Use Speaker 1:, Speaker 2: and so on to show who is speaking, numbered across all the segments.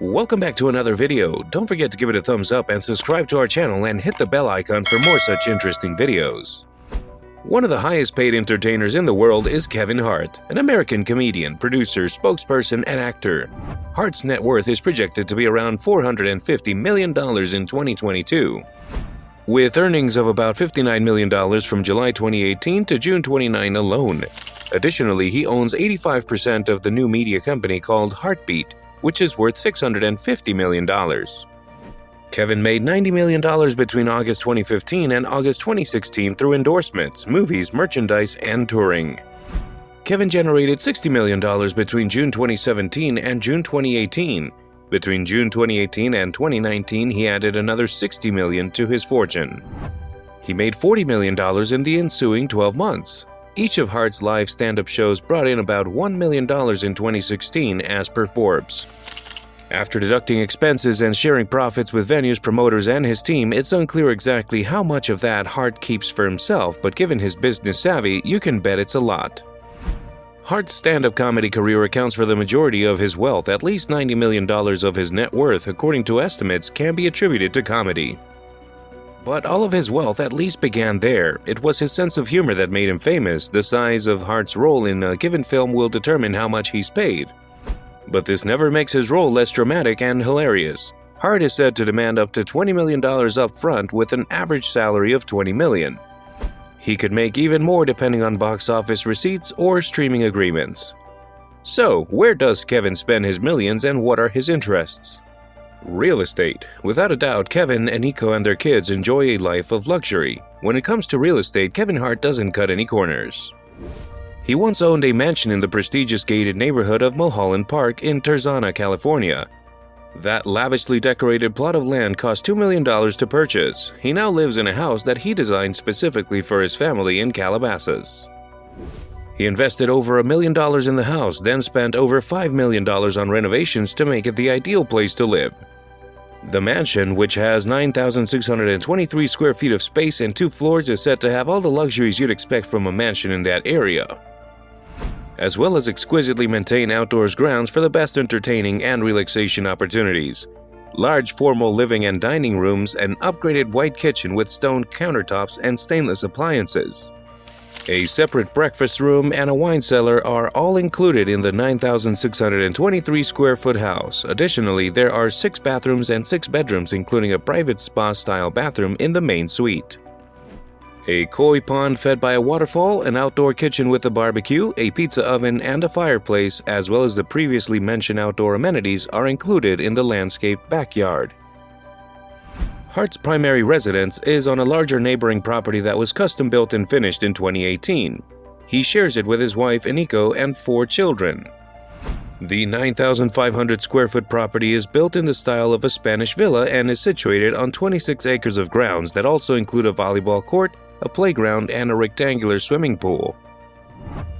Speaker 1: Welcome back to another video. Don't forget to give it a thumbs up and subscribe to our channel and hit the bell icon for more such interesting videos. One of the highest paid entertainers in the world is Kevin Hart, an American comedian, producer, spokesperson, and actor. Hart's net worth is projected to be around $450 million in 2022. With earnings of about $59 million from July 2018 to June 29 alone. Additionally, he owns 85% of the new media company called Heartbeat, which is worth $650 million. Kevin made $90 million between August 2015 and August 2016 through endorsements, movies, merchandise, and touring. Kevin generated $60 million between June 2017 and June 2018. Between June 2018 and 2019, he added another $60 million to his fortune. He made $40 million in the ensuing 12 months. Each of Hart's live stand-up shows brought in about $1 million in 2016 as per Forbes. After deducting expenses and sharing profits with venues, promoters, and his team, it's unclear exactly how much of that Hart keeps for himself, but given his business savvy, you can bet it's a lot. Hart's stand-up comedy career accounts for the majority of his wealth. At least $90 million of his net worth, according to estimates, can be attributed to comedy. But all of his wealth at least began there. It was his sense of humor that made him famous. The size of Hart's role in a given film will determine how much he's paid. But this never makes his role less dramatic and hilarious. Hart is said to demand up to $20 million up front with an average salary of $20 million. He could make even more depending on box office receipts or streaming agreements. So, where does Kevin spend his millions and what are his interests? Real estate. Without a doubt, Kevin and Nico and their kids enjoy a life of luxury. When it comes to real estate, Kevin Hart doesn't cut any corners. He once owned a mansion in the prestigious gated neighborhood of Mulholland Park in Tarzana, California. That lavishly decorated plot of land cost $2 million to purchase. He now lives in a house that he designed specifically for his family in Calabasas. He invested over $1 million in the house, then spent over $5 million on renovations to make it the ideal place to live. The mansion, which has 9,623 square feet of space and 2 floors, is said to have all the luxuries you'd expect from a mansion in that area, as well as exquisitely maintained outdoors grounds for the best entertaining and relaxation opportunities. Large formal living and dining rooms, an upgraded white kitchen with stone countertops and stainless appliances. A separate breakfast room and a wine cellar are all included in the 9,623 square foot house. Additionally, there are 6 bathrooms and 6 bedrooms, including a private spa-style bathroom in the main suite. A koi pond fed by a waterfall, an outdoor kitchen with a barbecue, a pizza oven, and a fireplace, as well as the previously mentioned outdoor amenities, are included in the landscape backyard. Hart's primary residence is on a larger neighboring property that was custom-built and finished in 2018. He shares it with his wife, Nico, and 4 children. The 9,500 square foot property is built in the style of a Spanish villa and is situated on 26 acres of grounds that also include a volleyball court, a playground, and a rectangular swimming pool.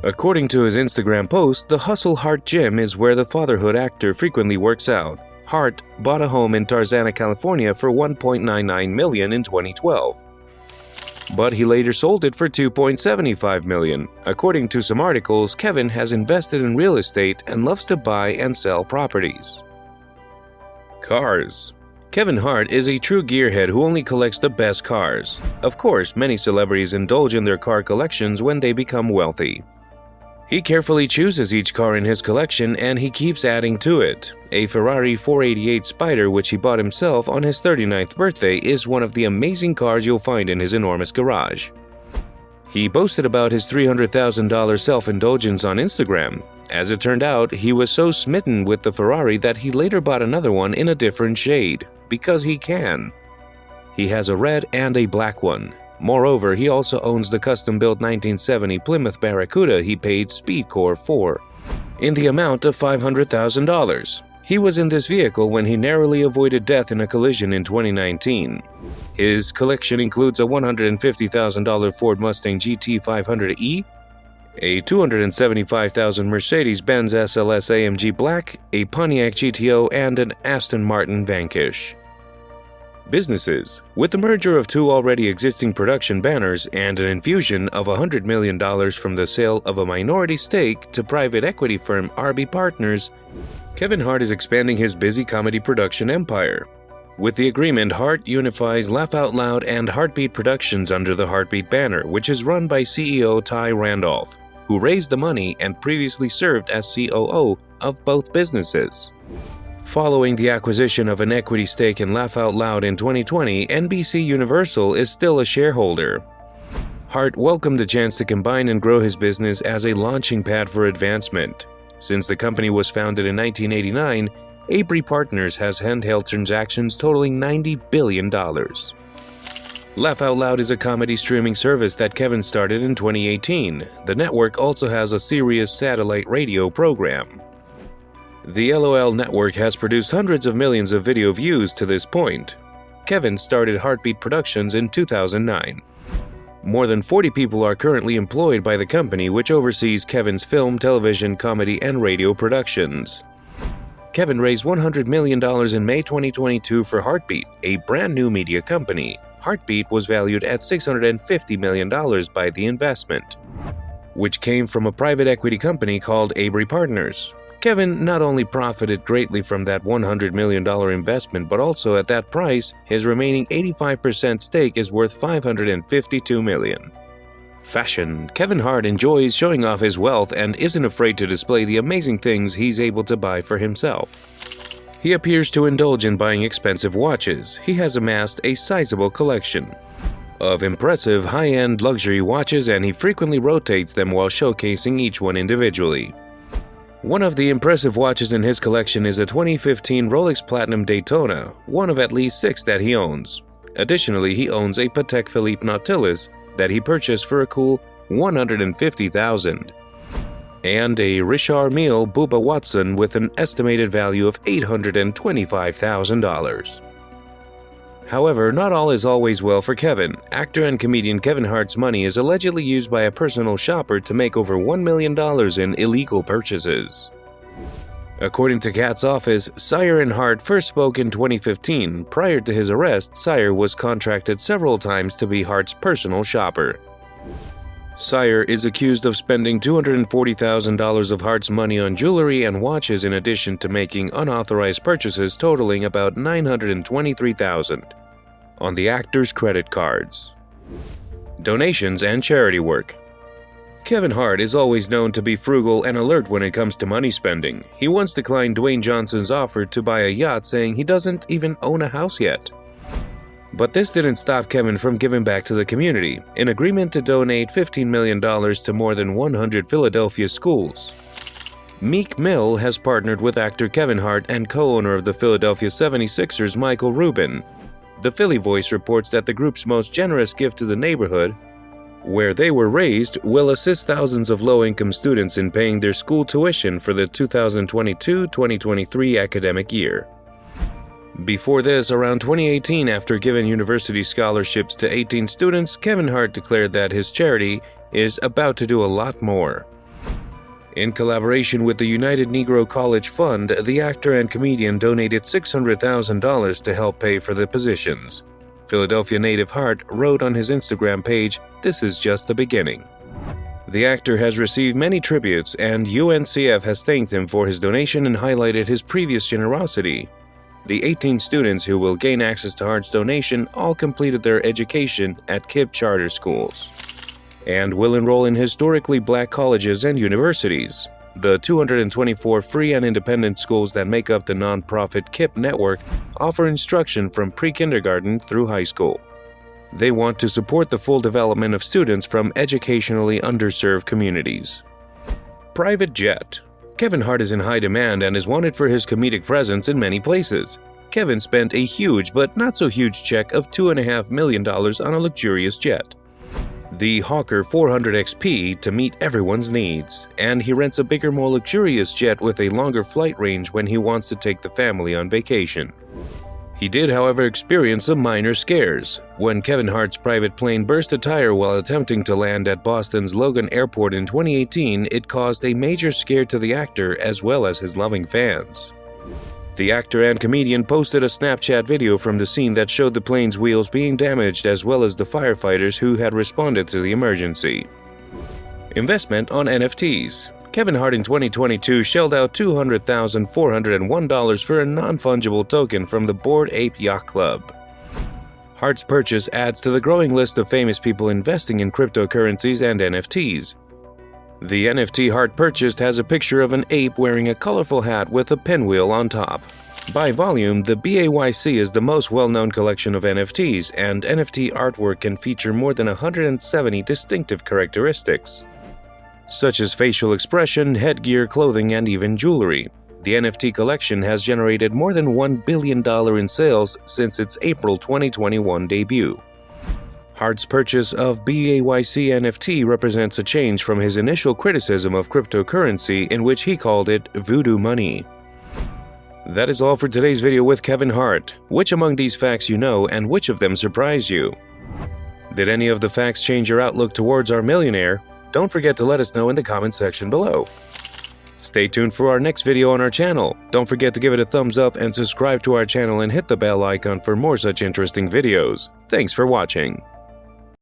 Speaker 1: According to his Instagram post, the Hustle Hart Gym is where the fatherhood actor frequently works out. Hart bought a home in Tarzana, California for $1.99 million in 2012. But he later sold it for $2.75 million. According to some articles, Kevin has invested in real estate and loves to buy and sell properties. Cars. Kevin Hart is a true gearhead who only collects the best cars. Of course, many celebrities indulge in their car collections when they become wealthy. He carefully chooses each car in his collection and he keeps adding to it. A Ferrari 488 Spider, which he bought himself on his 39th birthday, is one of the amazing cars you'll find in his enormous garage. He boasted about his $300,000 self-indulgence on Instagram. As it turned out, he was so smitten with the Ferrari that he later bought another one in a different shade, because he can. He has a red and a black one. Moreover, he also owns the custom-built 1970 Plymouth Barracuda he paid Speed Corps for, in the amount of $500,000. He was in this vehicle when he narrowly avoided death in a collision in 2019. His collection includes a $150,000 Ford Mustang GT 500e, a $275,000 Mercedes-Benz SLS AMG Black, a Pontiac GTO, and an Aston Martin Vanquish. Businesses. With the merger of two already existing production banners and an infusion of $100 million from the sale of a minority stake to private equity firm RB Partners, Kevin Hart is expanding his busy comedy production empire. With the agreement, Hart unifies Laugh Out Loud and Heartbeat Productions under the Heartbeat banner, which is run by CEO Ty Randolph, who raised the money and previously served as COO of both businesses. Following the acquisition of an equity stake in Laugh Out Loud in 2020, NBC Universal is still a shareholder. Hart welcomed the chance to combine and grow his business as a launching pad for advancement. Since the company was founded in 1989, RB Partners has handheld transactions totaling $90 billion. Laugh Out Loud is a comedy streaming service that Kevin started in 2018. The network also has a Sirius satellite radio program. The LOL network has produced hundreds of millions of video views to this point. Kevin started Heartbeat Productions in 2009. More than 40 people are currently employed by the company, which oversees Kevin's film, television, comedy, and radio productions. Kevin raised $100 million in May 2022 for Heartbeat, a brand new media company. Heartbeat was valued at $650 million by the investment, which came from a private equity company called RB Partners. Kevin not only profited greatly from that $100 million investment, but also at that price, his remaining 85% stake is worth $552 million. Fashion. Kevin Hart enjoys showing off his wealth and isn't afraid to display the amazing things he's able to buy for himself. He appears to indulge in buying expensive watches. He has amassed a sizable collection of impressive high-end luxury watches, and he frequently rotates them while showcasing each one individually. One of the impressive watches in his collection is a 2015 Rolex Platinum Daytona, one of at least 6 that he owns. Additionally, he owns a Patek Philippe Nautilus that he purchased for a cool $150,000, and a Richard Mille Bubba Watson with an estimated value of $825,000. However, not all is always well for Kevin. Actor and comedian Kevin Hart's money is allegedly used by a personal shopper to make over $1 million in illegal purchases. According to Kat's office, Sire and Hart first spoke in 2015. Prior to his arrest, Sire was contracted several times to be Hart's personal shopper. Sire is accused of spending $240,000 of Hart's money on jewelry and watches, in addition to making unauthorized purchases totaling about $923,000 on the actor's credit cards. Donations and charity work. Kevin Hart is always known to be frugal and alert when it comes to money spending. He once declined Dwayne Johnson's offer to buy a yacht, saying he doesn't even own a house yet. But this didn't stop Kevin from giving back to the community. In agreement to donate $15 million to more than 100 Philadelphia schools, Meek Mill has partnered with actor Kevin Hart and co-owner of the Philadelphia 76ers, Michael Rubin. The Philly Voice reports that the group's most generous gift to the neighborhood, where they were raised, will assist thousands of low-income students in paying their school tuition for the 2022-2023 academic year. Before this, around 2018, after giving university scholarships to 18 students, Kevin Hart declared that his charity is about to do a lot more. In collaboration with the United Negro College Fund, the actor and comedian donated $600,000 to help pay for the positions. Philadelphia native Hart wrote on his Instagram page, "This is just the beginning." The actor has received many tributes, and UNCF has thanked him for his donation and highlighted his previous generosity. The 18 students who will gain access to Hart's donation all completed their education at KIPP charter schools and will enroll in historically black colleges and universities. The 224 free and independent schools that make up the nonprofit KIPP network offer instruction from pre-kindergarten through high school. They want to support the full development of students from educationally underserved communities. Private jet. Kevin Hart is in high demand and is wanted for his comedic presence in many places. Kevin spent a huge but not so huge check of $2.5 million on a luxurious jet, the Hawker 400 XP, to meet everyone's needs, and he rents a bigger, more luxurious jet with a longer flight range when he wants to take the family on vacation. He did, however, experience some minor scares. When Kevin Hart's private plane burst a tire while attempting to land at Boston's Logan Airport in 2018, it caused a major scare to the actor as well as his loving fans. The actor and comedian posted a Snapchat video from the scene that showed the plane's wheels being damaged as well as the firefighters who had responded to the emergency. Investment on NFTs. Kevin Hart in 2022 shelled out $200,401 for a non-fungible token from the Bored Ape Yacht Club. Hart's purchase adds to the growing list of famous people investing in cryptocurrencies and NFTs. The NFT Hart purchased has a picture of an ape wearing a colorful hat with a pinwheel on top. By volume, the BAYC is the most well-known collection of NFTs, and NFT artwork can feature more than 170 distinctive characteristics, such as facial expression, headgear, clothing, and even jewelry. The NFT collection has generated more than $1 billion in sales since its April 2021 debut. Hart's purchase of BAYC NFT represents a change from his initial criticism of cryptocurrency, in which he called it voodoo money. That is all for today's video with Kevin Hart. Which among these facts you know, and which of them surprised you? Did any of the facts change your outlook towards our millionaire? Don't forget to let us know in the comment section below. Stay tuned for our next video on our channel. Don't forget to give it a thumbs up and subscribe to our channel and hit the bell icon for more such interesting videos. Thanks for watching.